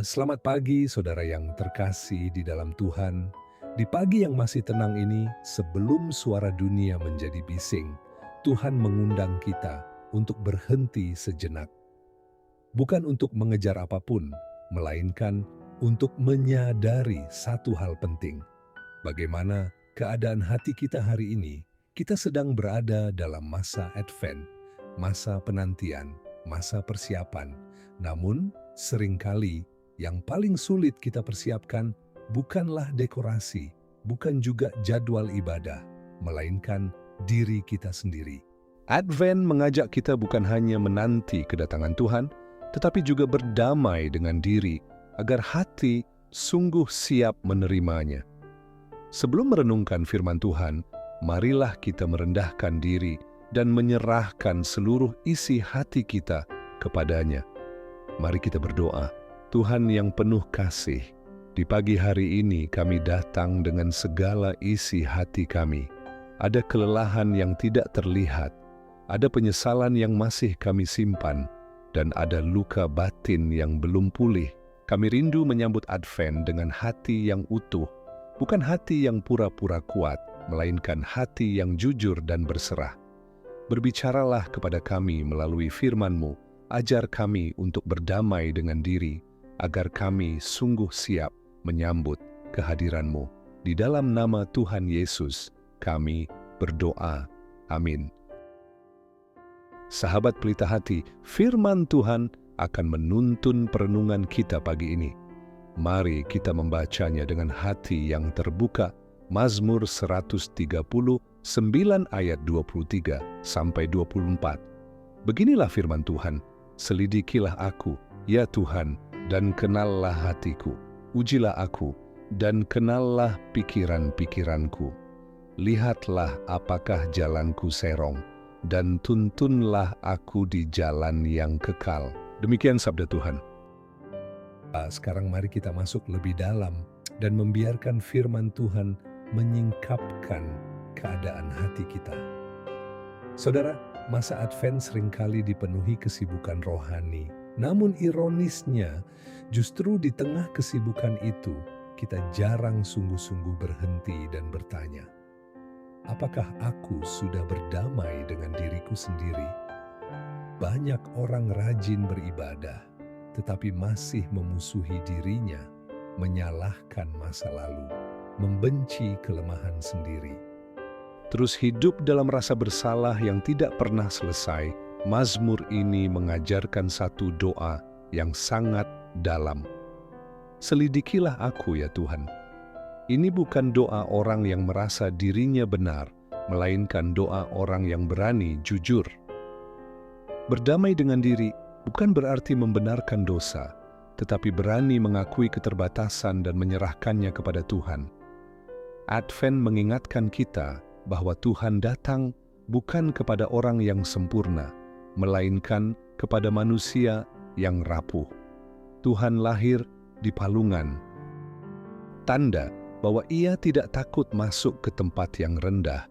Selamat pagi saudara yang terkasih di dalam Tuhan. Di pagi yang masih tenang ini, sebelum suara dunia menjadi bising, Tuhan mengundang kita untuk berhenti sejenak. Bukan untuk mengejar apapun, melainkan untuk menyadari satu hal penting. Bagaimana keadaan hati kita hari ini? Kita sedang berada dalam masa Advent, masa penantian, masa persiapan. Namun, seringkali yang paling sulit kita persiapkan bukanlah dekorasi, bukan juga jadwal ibadah, melainkan diri kita sendiri. Advent mengajak kita bukan hanya menanti kedatangan Tuhan, tetapi juga berdamai dengan diri agar hati sungguh siap menerimanya. Sebelum merenungkan firman Tuhan, marilah kita merendahkan diri dan menyerahkan seluruh isi hati kita kepadanya. Mari kita berdoa. Tuhan yang penuh kasih, di pagi hari ini kami datang dengan segala isi hati kami. Ada kelelahan yang tidak terlihat, ada penyesalan yang masih kami simpan, dan ada luka batin yang belum pulih. Kami rindu menyambut Advent dengan hati yang utuh, bukan hati yang pura-pura kuat, melainkan hati yang jujur dan berserah. Berbicaralah kepada kami melalui firman-Mu, ajar kami untuk berdamai dengan diri, agar kami sungguh siap menyambut kehadiran-Mu. Di dalam nama Tuhan Yesus, kami berdoa. Amin. Sahabat pelita hati, firman Tuhan akan menuntun perenungan kita pagi ini. Mari kita membacanya dengan hati yang terbuka. Mazmur 139 ayat 23 sampai 24. Beginilah firman Tuhan, selidikilah aku, ya Tuhan, dan kenallah hatiku. Ujilah aku, dan kenallah pikiran-pikiranku. Lihatlah apakah jalanku serong, dan tuntunlah aku di jalan yang kekal. Demikian sabda Tuhan. Sekarang mari kita masuk lebih dalam dan membiarkan firman Tuhan menyingkapkan keadaan hati kita. Saudara, masa Advent seringkali dipenuhi kesibukan rohani. Namun ironisnya, justru di tengah kesibukan itu, kita jarang sungguh-sungguh berhenti dan bertanya, apakah aku sudah berdamai dengan diriku sendiri? Banyak orang rajin beribadah, tetapi masih memusuhi dirinya, menyalahkan masa lalu, membenci kelemahan sendiri. Terus hidup dalam rasa bersalah yang tidak pernah selesai. Mazmur ini mengajarkan satu doa yang sangat dalam. Selidikilah aku ya Tuhan. Ini bukan doa orang yang merasa dirinya benar, melainkan doa orang yang berani jujur. Berdamai dengan diri bukan berarti membenarkan dosa, tetapi berani mengakui keterbatasan dan menyerahkannya kepada Tuhan. Advent mengingatkan kita bahwa Tuhan datang bukan kepada orang yang sempurna, melainkan kepada manusia yang rapuh. Tuhan lahir di palungan, tanda bahwa Ia tidak takut masuk ke tempat yang rendah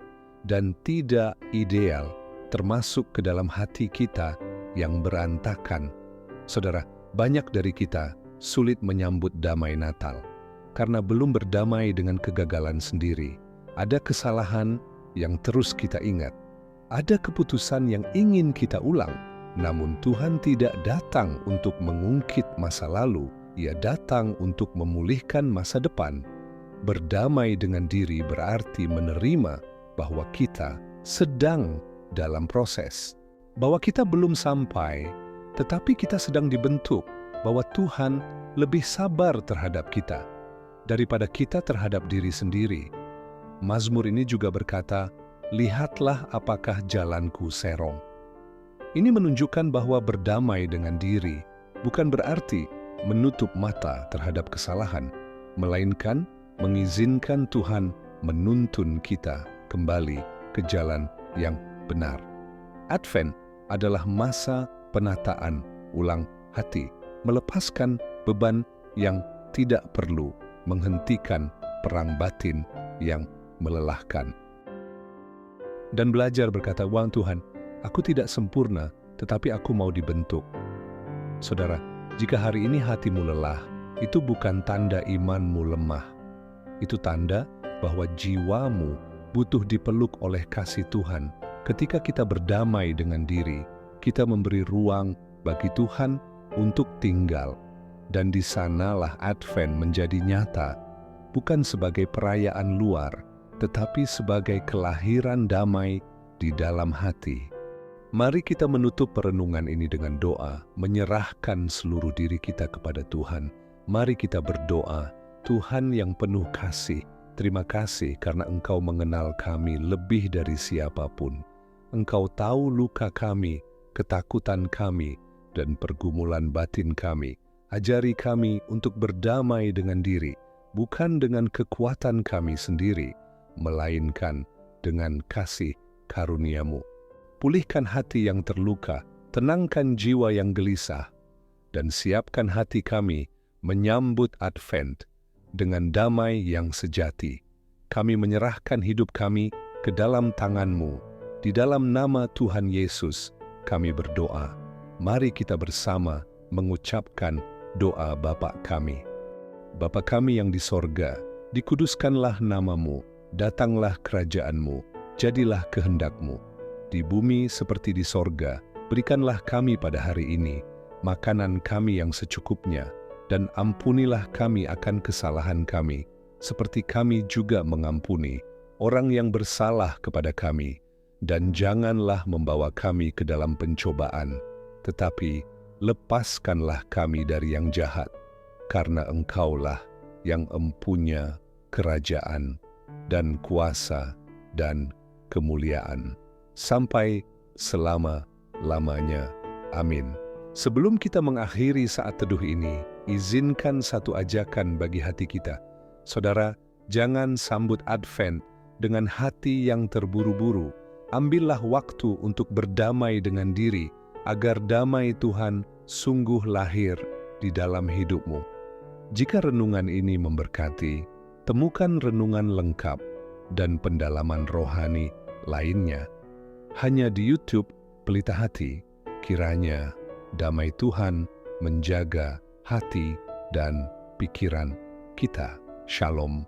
dan tidak ideal, termasuk ke dalam hati kita yang berantakan. Saudara, banyak dari kita sulit menyambut damai Natal karena belum berdamai dengan kegagalan sendiri. Ada kesalahan yang terus kita ingat. Ada keputusan yang ingin kita ulang, namun Tuhan tidak datang untuk mengungkit masa lalu. Ia datang untuk memulihkan masa depan. Berdamai dengan diri berarti menerima bahwa kita sedang dalam proses, bahwa kita belum sampai, tetapi kita sedang dibentuk, bahwa Tuhan lebih sabar terhadap kita daripada kita terhadap diri sendiri. Mazmur ini juga berkata, lihatlah apakah jalanku serong. Ini menunjukkan bahwa berdamai dengan diri bukan berarti menutup mata terhadap kesalahan, melainkan mengizinkan Tuhan menuntun kita kembali ke jalan yang benar. Advent adalah masa penataan ulang hati, melepaskan beban yang tidak perlu, menghentikan perang batin yang melelahkan. Dan belajar berkata, wah Tuhan, aku tidak sempurna, tetapi aku mau dibentuk. Saudara, jika hari ini hatimu lelah, itu bukan tanda imanmu lemah. Itu tanda bahwa jiwamu butuh dipeluk oleh kasih Tuhan. Ketika kita berdamai dengan diri, kita memberi ruang bagi Tuhan untuk tinggal. Dan di sanalah Advent menjadi nyata, bukan sebagai perayaan luar, tetapi sebagai kelahiran damai di dalam hati. Mari kita menutup perenungan ini dengan doa, menyerahkan seluruh diri kita kepada Tuhan. Mari kita berdoa, Tuhan yang penuh kasih, terima kasih karena Engkau mengenal kami lebih dari siapapun. Engkau tahu luka kami, ketakutan kami, dan pergumulan batin kami. Ajari kami untuk berdamai dengan diri, bukan dengan kekuatan kami sendiri, melainkan dengan kasih karunia-Mu. Pulihkan hati yang terluka, tenangkan jiwa yang gelisah, dan siapkan hati kami menyambut Advent dengan damai yang sejati. Kami menyerahkan hidup kami ke dalam tangan-Mu. Di dalam nama Tuhan Yesus, kami berdoa. Mari kita bersama mengucapkan doa Bapa kami. Bapa kami yang di sorga, dikuduskanlah nama-Mu, datanglah kerajaan-Mu, jadilah kehendak-Mu. Di bumi seperti di sorga, berikanlah kami pada hari ini makanan kami yang secukupnya, dan ampunilah kami akan kesalahan kami, seperti kami juga mengampuni orang yang bersalah kepada kami. Dan janganlah membawa kami ke dalam pencobaan, tetapi lepaskanlah kami dari yang jahat, karena Engkaulah yang empunya kerajaan dan kuasa dan kemuliaan sampai selama-lamanya. Amin. Sebelum kita mengakhiri saat teduh ini, izinkan satu ajakan bagi hati kita. Saudara, jangan sambut Advent dengan hati yang terburu-buru. Ambillah waktu untuk berdamai dengan diri, agar damai Tuhan sungguh lahir di dalam hidupmu. Jika renungan ini memberkati, temukan renungan lengkap dan pendalaman rohani lainnya hanya di YouTube Pelita Hati. Kiranya damai Tuhan menjaga hati dan pikiran kita. Shalom.